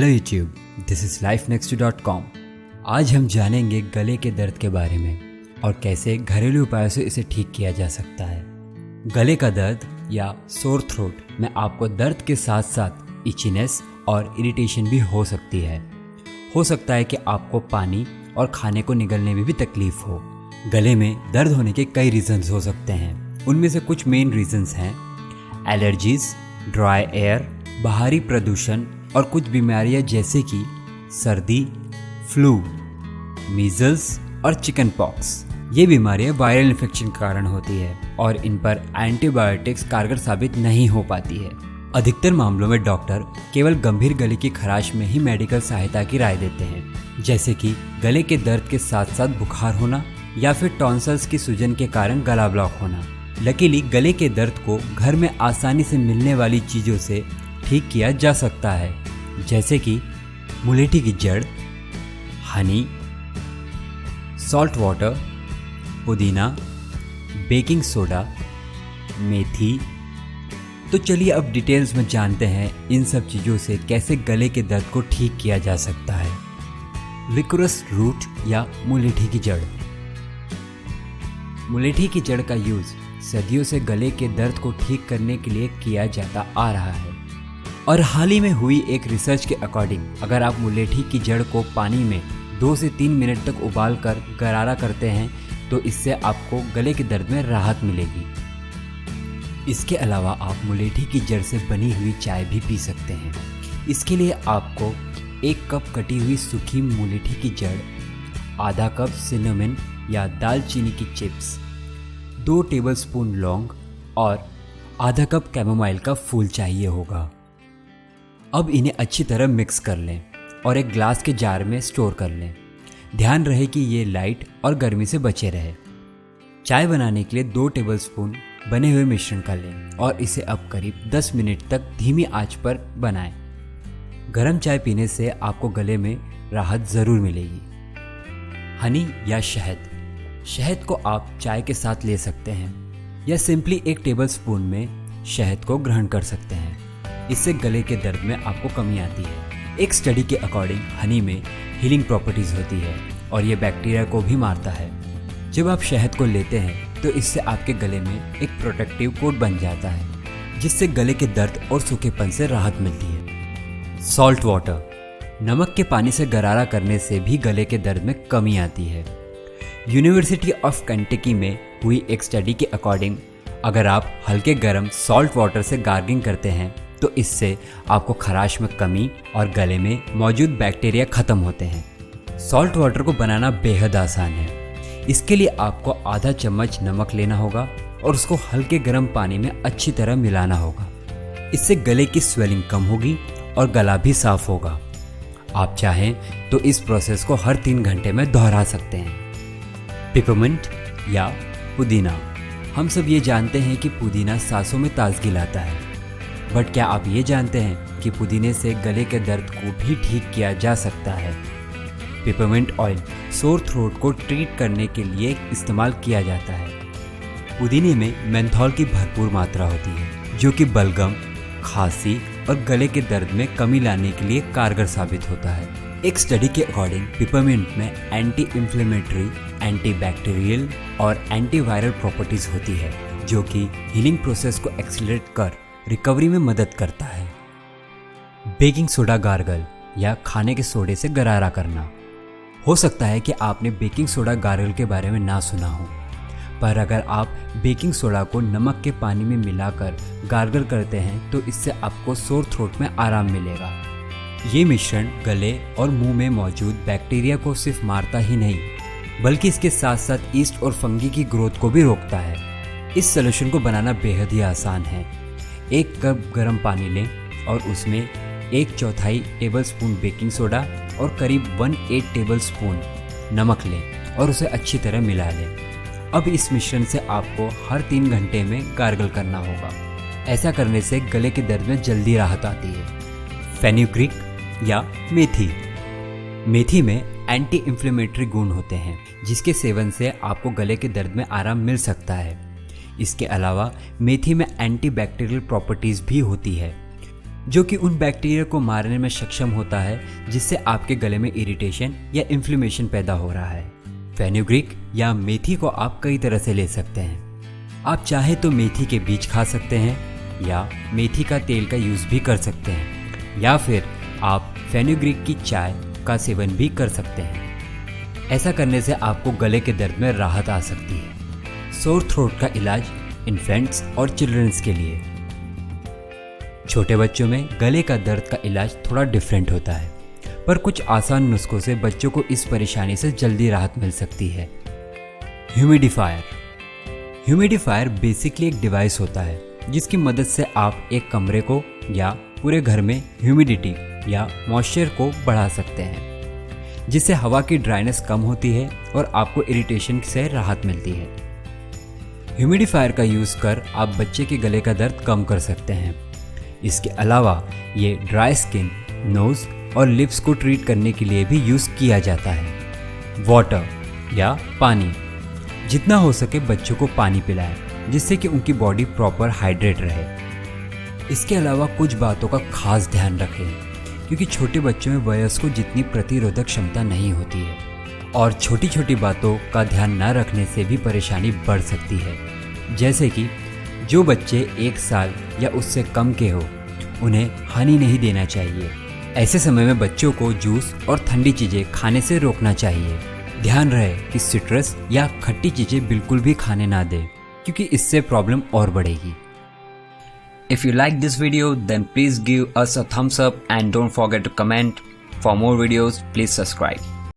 Hello YouTube, this is lifenextu.com। आज हम जानेंगे गले के दर्द के बारे में और कैसे घरेलू उपायों से इसे ठीक किया जा सकता है। गले का दर्द या सोर थ्रोट में आपको दर्द के साथ साथ इचीनेस और इरिटेशन भी हो सकती है। हो सकता है कि आपको पानी और खाने को निगलने में भी तकलीफ हो। गले में दर्द होने के कई रीजंस हो सकते हैं। उनमें से कुछ मेन रीजंस हैं एलर्जीज, ड्राई एयर, बाहरी प्रदूषण और कुछ बीमारियां जैसे कि सर्दी, फ्लू, मीजल्स और चिकन पॉक्स। ये बीमारियां वायरल इन्फेक्शन के कारण होती है और इन पर एंटीबायोटिक्स कारगर साबित नहीं हो पाती है। अधिकतर मामलों में डॉक्टर केवल गंभीर गले की खराश में ही मेडिकल सहायता की राय देते हैं, जैसे कि गले के दर्द के साथ साथ बुखार होना या फिर टॉन्सिल्स की सूजन के कारण गला ब्लॉक होना। लकीली गले के दर्द को घर में आसानी से मिलने वाली चीज़ों से ठीक किया जा सकता है, जैसे कि मुलेठी की जड़, हनी, सॉल्ट वाटर, पुदीना, बेकिंग सोडा, मेथी। तो चलिए अब डिटेल्स में जानते हैं इन सब चीज़ों से कैसे गले के दर्द को ठीक किया जा सकता है। लिकोरस रूट या मुलेठी की जड़। मुलेठी की जड़ का यूज़ सदियों से गले के दर्द को ठीक करने के लिए किया जाता आ रहा है और हाल ही में हुई एक रिसर्च के अकॉर्डिंग अगर आप मुलेठी की जड़ को पानी में 2 से 3 मिनट तक उबाल कर गरारा करते हैं तो इससे आपको गले के दर्द में राहत मिलेगी। इसके अलावा आप मुलेठी की जड़ से बनी हुई चाय भी पी सकते हैं। इसके लिए आपको 1 कप कटी हुई सूखी मुलेठी की जड़, आधा कप सिनेमन या दालचीनी की चिप्स, 2 टेबलस्पून लौंग और आधा कप कैमोमाइल का फूल चाहिए होगा। अब इन्हें अच्छी तरह मिक्स कर लें और एक ग्लास के जार में स्टोर कर लें। ध्यान रहे कि ये लाइट और गर्मी से बचे रहे। चाय बनाने के लिए 2 टेबलस्पून बने हुए मिश्रण का लें और इसे अब करीब 10 मिनट तक धीमी आंच पर बनाएं। गर्म चाय पीने से आपको गले में राहत ज़रूर मिलेगी। हनी या शहद। शहद को आप चाय के साथ ले सकते हैं या सिंपली 1 टेबलस्पून में शहद को ग्रहण कर सकते हैं। इससे गले के दर्द में आपको कमी आती है। एक स्टडी के अकॉर्डिंग हनी में हीलिंग प्रॉपर्टीज होती है और ये बैक्टीरिया को भी मारता है। जब आप शहद को लेते हैं तो इससे आपके गले में एक प्रोटेक्टिव कोट बन जाता है, जिससे गले के दर्द और सूखेपन से राहत मिलती है। Salt water. नमक के पानी से गरारा करने से भी गले के दर्द में कमी आती है। यूनिवर्सिटी ऑफ केंटकी में हुई एक स्टडी के अकॉर्डिंग अगर आप हल्के गर्म सॉल्ट वाटर से गार्गिंग करते हैं तो इससे आपको खराश में कमी और गले में मौजूद बैक्टीरिया खत्म होते हैं। सॉल्ट वाटर को बनाना बेहद आसान है। इसके लिए आपको आधा चम्मच नमक लेना होगा और उसको हल्के गर्म पानी में अच्छी तरह मिलाना होगा। इससे गले की स्वेलिंग कम होगी और गला भी साफ होगा। आप चाहें तो इस प्रोसेस को हर 3 घंटे में दोहरा सकते हैं। पिपरमिंट या पुदीना। हम सब ये जानते हैं कि पुदीना सांसों में ताजगी लाता है, बट क्या आप ये जानते हैं कि पुदीने से गले के दर्द को भी ठीक किया जा सकता है। पिपरमिंट ऑयल सोर थ्रोट को ट्रीट करने के लिए इस्तेमाल किया जाता है। पुदीने में मेंथॉल की भरपूर मात्रा होती है, जो कि बलगम, खांसी और गले के दर्द में कमी लाने के लिए कारगर साबित होता है। एक स्टडी के अकॉर्डिंग पिपरमिंट में एंटी इंफ्लेमेटरी, एंटीबैक्टीरियल और एंटीवायरल प्रॉपर्टीज होती है, जो कि हीलिंग प्रोसेस को एक्सीलरेट कर रिकवरी में मदद करता है। बेकिंग सोडा गार्गल या खाने के सोडे से गरारा करना। हो सकता है कि आपने बेकिंग सोडा गार्गल के बारे में ना सुना हो, पर अगर आप बेकिंग सोडा को नमक के पानी में मिलाकर गार्गल करते हैं तो इससे आपको सोर थ्रोट में आराम मिलेगा। ये मिश्रण गले और मुंह में मौजूद बैक्टीरिया को सिर्फ मारता ही नहीं, बल्कि इसके साथ साथ ईस्ट और फंगी की ग्रोथ को भी रोकता है। इस सॉल्यूशन को बनाना बेहद ही आसान है। 1 कप गर्म पानी लें और उसमें 1/4 टेबलस्पून बेकिंग सोडा और करीब 1/8 टेबलस्पून नमक लें और उसे अच्छी तरह मिला लें। अब इस मिश्रण से आपको हर 3 घंटे में गार्गल करना होगा। ऐसा करने से गले के दर्द में जल्दी राहत आती है। फेनुग्रीक या मेथी। मेथी में एंटी इन्फ्लेमेटरी गुण होते हैं, जिसके सेवन से आपको गले के दर्द में आराम मिल सकता है। इसके अलावा मेथी में एंटीबैक्टीरियल प्रॉपर्टीज भी होती है, जो कि उन बैक्टीरिया को मारने में सक्षम होता है जिससे आपके गले में इरिटेशन या इन्फ्लेमेशन पैदा हो रहा है। फेनुग्रीक या मेथी को आप कई तरह से ले सकते हैं। आप चाहे तो मेथी के बीज खा सकते हैं या मेथी का तेल का यूज़ भी कर सकते हैं, या फिर आप फेनुग्रीक की चाय का सेवन भी कर सकते हैं। ऐसा करने से आपको गले के दर्द में राहत आ सकती है। सोर थ्रोट का इलाज इन्फेंट्स और चिल्ड्रंस के लिए। छोटे बच्चों में गले का दर्द का इलाज थोड़ा डिफरेंट होता है, पर कुछ आसान नुस्खों से बच्चों को इस परेशानी से जल्दी राहत मिल सकती है। ह्यूमिडिफायर। ह्यूमिडिफायर बेसिकली एक डिवाइस होता है जिसकी मदद से आप एक कमरे को या पूरे घर में ह्यूमिडिटी या मॉइस्चर को बढ़ा सकते हैं, जिससे हवा की ड्राइनेस कम होती है और आपको इरिटेशन से राहत मिलती है। ह्यूमिडिफायर का यूज़ कर आप बच्चे के गले का दर्द कम कर सकते हैं। इसके अलावा ये ड्राई स्किन, नोज़ और लिप्स को ट्रीट करने के लिए भी यूज़ किया जाता है। वाटर या पानी। जितना हो सके बच्चों को पानी पिलाएं, जिससे कि उनकी बॉडी प्रॉपर हाइड्रेट रहे। इसके अलावा कुछ बातों का खास ध्यान रखें, क्योंकि छोटे बच्चों में वयस्कों जितनी प्रतिरोधक क्षमता नहीं होती है और छोटी छोटी बातों का ध्यान न रखने से भी परेशानी बढ़ सकती है। जैसे कि जो बच्चे 1 साल या उससे कम के हो, उन्हें हनी नहीं देना चाहिए। ऐसे समय में बच्चों को जूस और ठंडी चीज़ें खाने से रोकना चाहिए। ध्यान रहे कि सिट्रस या खट्टी चीज़ें बिल्कुल भी खाने ना दें, क्योंकि इससे प्रॉब्लम और बढ़ेगी। If you like this video, then please give us a thumbs up and don't forget to comment. For more videos, please subscribe.